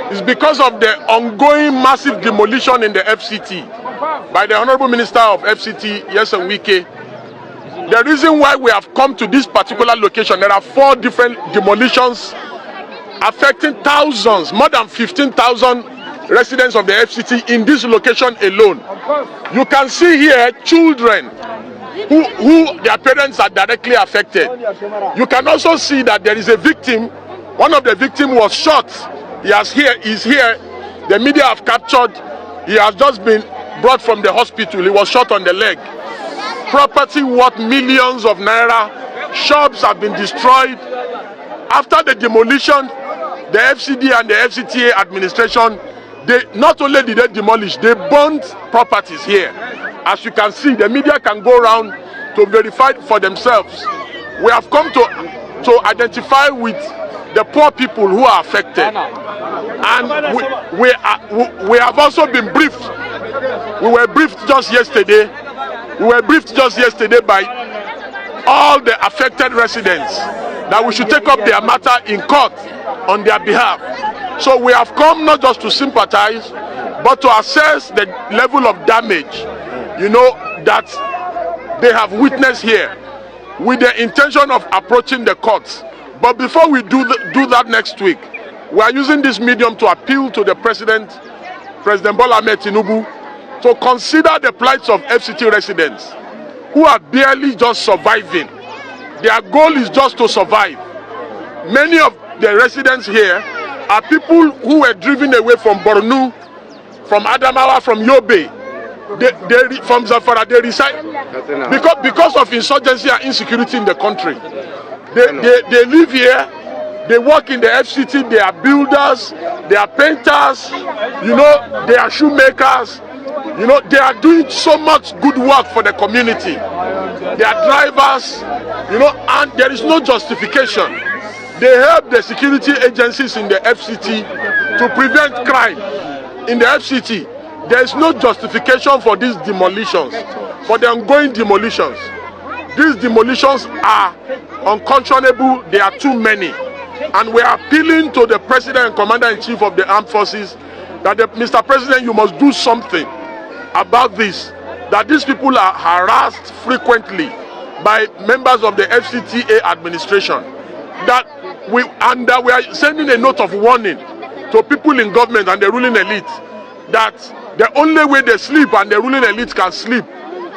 It's because of the ongoing massive demolition in the FCT by the Honorable Minister of FCT, Wike. The reason why we have come to this particular location, there are 4 different demolitions affecting thousands, more than 15,000 residents of the FCT in this location alone. You can see here children who their parents are directly affected. You can also see that there is a victim. One of the victims was shot. He's here. The media have captured. He has just been brought from the hospital. He was shot on the leg. Property worth millions of naira. Shops have been destroyed. After the demolition, the FCD and the FCTA administration, they not only did they demolish, they burned properties here. As you can see, the media can go around to verify for themselves. We have come to identify with the poor people who are affected. And we have also been briefed. We were briefed just yesterday. By all the affected residents that we should take up their matter in court on their behalf. So we have come not just to sympathize, but to assess the level of damage, that they have witnessed here, with the intention of approaching the courts. But before we do that next week, we are using this medium to appeal to the President Bola Ahmed Tinubu, to consider the plights of FCT residents who are barely just surviving. Their goal is just to survive. Many of the residents here are people who were driven away from Borno, from Adamawa, from Yobe, from Zamfara. They reside because of insurgency and insecurity in the country. They live here. They work in the FCT. They are builders. They are painters. They are shoemakers. They are doing so much good work for the community. They are drivers, and there is no justification. They help the security agencies in the FCT to prevent crime in the FCT. There is no justification for these demolitions, for the ongoing demolitions. These demolitions are unconscionable. They are too many. And we are appealing to the President and Commander-in-Chief of the Armed Forces that, Mr. President, you must do something about this, that these people are harassed frequently by members of the FCTA administration, that we are sending a note of warning to people in government and the ruling elite that the only way they sleep and the ruling elite can sleep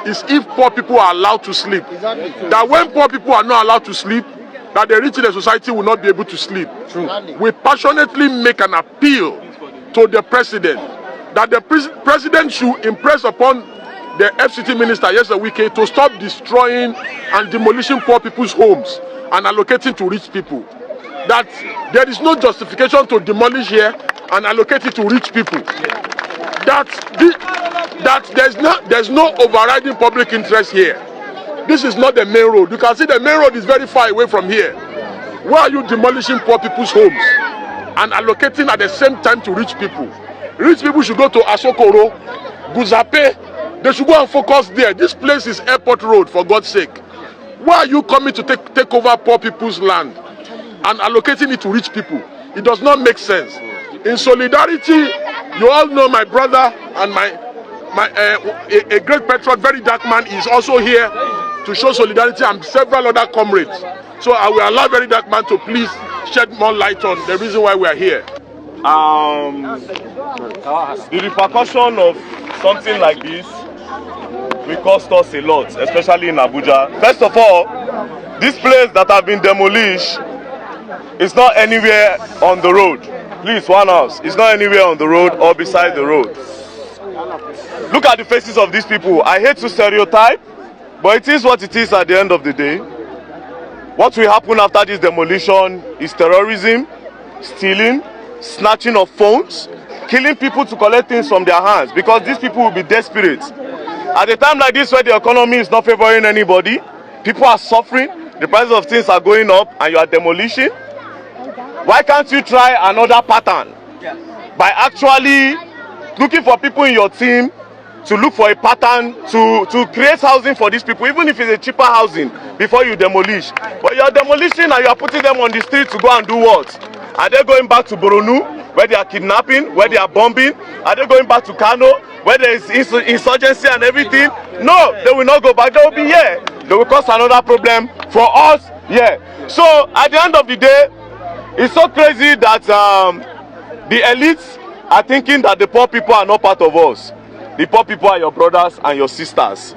is if poor people are allowed to sleep. That when poor people are not allowed to sleep, that the rich in the society will not be able to sleep. We passionately make an appeal to the President that the President should impress upon the FCT Minister, Wike, to stop destroying and demolishing poor people's homes and allocating to rich people. That there is no justification to demolish here and allocate it to rich people. That there's no overriding public interest here. This is not the main road. You can see the main road is very far away from here. Why are you demolishing poor people's homes and allocating at the same time to rich people? Rich people should go to Asokoro, Guzape. They should go and focus there. This place is airport road, for God's sake. Why are you coming to take over poor people's land and allocating it to rich people? It does not make sense. In solidarity, you all know my brother and a great patriot, very dark man, is also here to show solidarity, and several other comrades. So I will allow very dark man to please shed more light on the reason why we are here. The repercussion of something like this will cost us a lot, especially in Abuja. First of all, this place that have been demolished is not anywhere on the road. Please, one house. It's not anywhere on the road or beside the road. Look at the faces of these people. I hate to stereotype, but it is what it is at the end of the day. What will happen after this demolition is terrorism, stealing, snatching of phones, killing people to collect things from their hands, because these people will be desperate. At a time like this where the economy is not favoring anybody, people are suffering, the prices of things are going up, and you are demolishing. Why can't you try another pattern by actually looking for people in your team to look for a pattern to create housing for these people, even if it's a cheaper housing, before you demolish. But you're demolishing and you're putting them on the street to go and do what? Are they going back to Boronu, where they are kidnapping, where they are bombing? Are they going back to Kano, where there is insurgency and everything? No, they will not go back. They will be here. They will cause another problem for us here. So at the end of the day, it's so crazy that the elites are thinking that the poor people are not part of us. The poor people are your brothers and your sisters.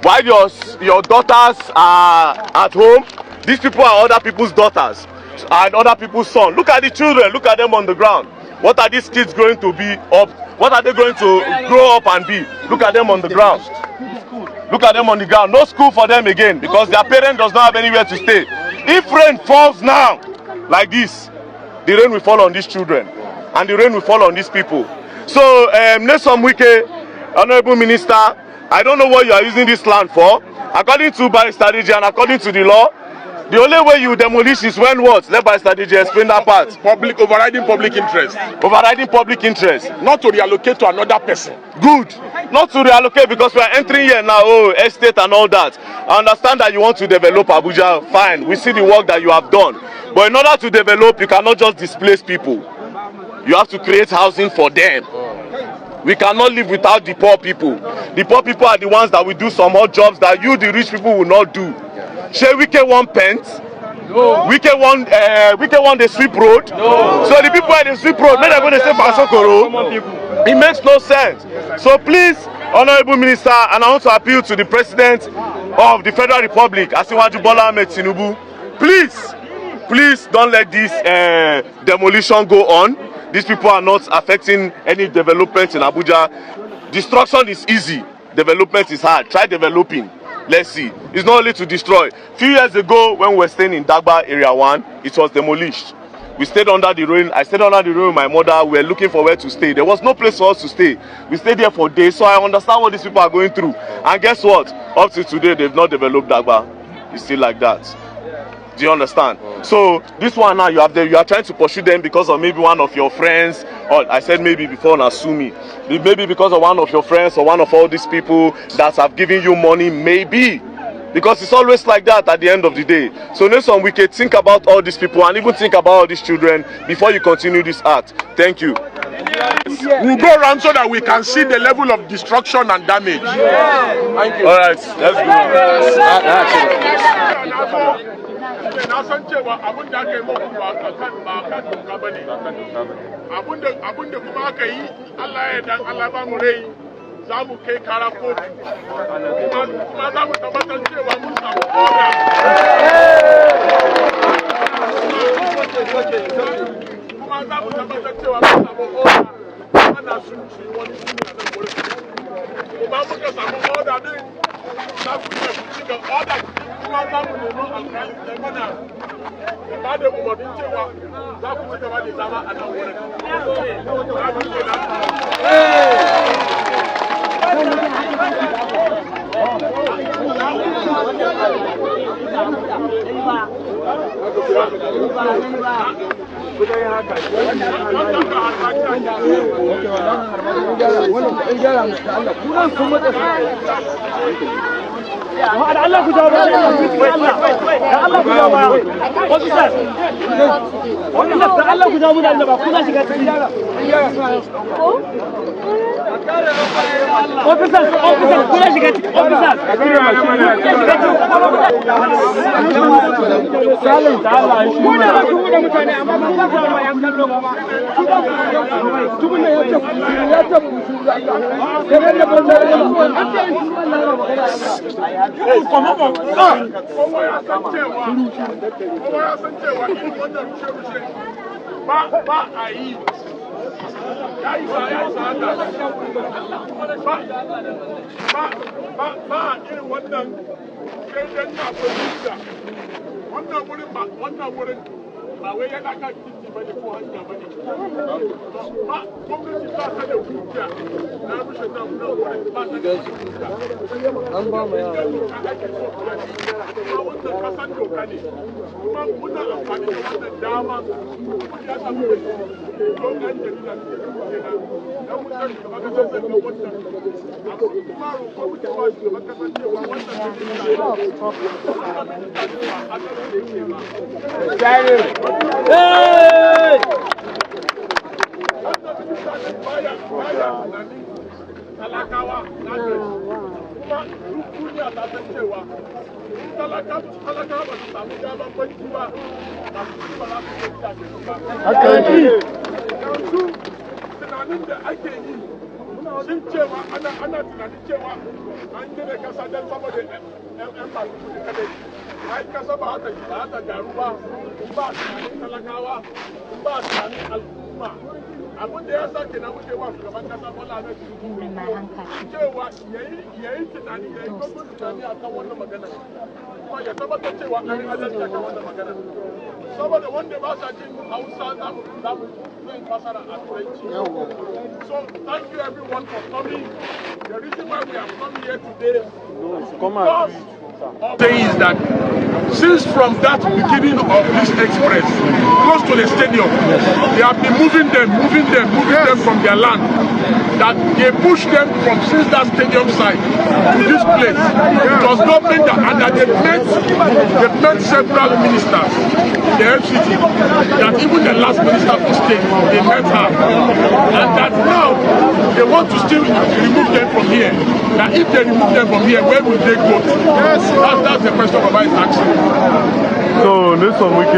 While your daughters are at home, these people are other people's daughters and other people's sons. Look at the children, look at them on the ground. What are these kids going to be up? What are they going to grow up and be? Look at them on the ground. Look at them on the ground. No school for them again because their parent does not have anywhere to stay. If rain falls now like this, the rain will fall on these children and the rain will fall on these people. So Nelson Wike, Honorable Minister, I don't know what you are using this land for. According to by strategy and according to the law, the only way you demolish is when what? Let by strategy explain that part. Overriding public interest. Overriding public interest. Not to reallocate to another person. Good. Not to reallocate because we are entering here now, estate and all that. I understand that you want to develop Abuja. Fine. We see the work that you have done. But in order to develop, you cannot just displace people. You have to create housing for them. We cannot live without the poor people. The poor people are the ones that will do some odd jobs that you, the rich people, will not do. Shey Wike want pent? No. Wike want the sweep road? No. So the people at the sweep road, make them go to say Basokoro. It makes no sense. So please, Honorable Minister, and I want to appeal to the President of the Federal Republic, Asiwaju Bola Ahmed Tinubu, please don't let this demolition go on. These people are not affecting any development in Abuja. Destruction is easy. Development is hard. Try developing. Let's see. It's not only to destroy. A few years ago, when we were staying in Dagba Area 1, it was demolished. We stayed under the rain. I stayed under the rain with my mother. We were looking for where to stay. There was no place for us to stay. We stayed there for days. So I understand what these people are going through. And guess what? Up to today, they've not developed Dagba. It's still like that. Do you understand? So this one now you are trying to pursue them because of maybe one of your friends, or I said maybe before Nasumi, maybe because of one of your friends or one of all these people that have given you money, maybe. Because it's always like that at the end of the day. So Nelson Wike, think about all these people and even think about all these children before you continue this act. Thank you. We'll go around so that we can see the level of destruction and damage. Thank you. All right, let's go. Na san cewa abin da aka yi muku ba kan doka ba ne. Abin da kuma aka yi, Allah ya dan Allah ba mu rai za mu kai kara kotu. Kuma za mu tabbatar cewa mun samu oda. Kuma za mu tabbatar cewa mun samu oda. Ana sun ci wani suna nan wurin. Kuma muka samu oda din, za ku iya ku ci ga oda. Kuma za mu nemi alƙali da mana ba da umarnin cewa za ku ci gaba da zama a nan wurin. Allah ku jawo Allah ku jawo wasu sai wannan da Allah ku jawo da ba ku za shiga cikin officer ku za shiga cikin officer salin da Allah shi mu da mutane amma ba za ku zama yan kallo tubun ya ce da banzare kowa ya san cewa irin wannan rushe-rushe ba a yi ya yi sa haka ba a irin wannan shaidan na polisa wannan wurin ba wai yana kan gwamnati bane ko hanya bane ba gwamnati ba ta da hujja na rushe ta guda ba ta da hujja an ba mu yawa wannan kasan doka ne kuma muna amfani da wannan dama ya samu da don an jarida ne dan mutan da baka san da wannan kuma roƙo muke wa shugaban kasan cewa wannan talakawa na kuma duk duniya ta san cewa talakawa ba su samu damar banki ba ba su ba za su yi gidaje ba. Yanzu tunanin da ake yi sun cewa ana tunanin cewa an gina kasa don saboda yan masu kudi kadai. Ai kasa ba haka gyaru ba, ba tunanin talakawa, ba tunanin al'umma. Abin da ya sa kenan muke wa shugaban kasa Bola Ahmed Tinubu cewa yayi tunani yayi dogon tunani akan wannan magana kuma ya tabbatar cewa an adalci akan wannan magana saboda wanda ba sa jin Hausa za mu yin fasara a Turanci. So thank you everyone for coming. The reason why we have come here today is that since from that beginning of this express close to the stadium, they have been moving them from their land. That they push them from since that stadium side to this place. It was government and that they met several ministers in the FCT. That even the last minister for state, they met her, and that now they want to still remove them from here. That if they remove them from here, where will they go? Yes, that's the question Baba is asking. So this one we can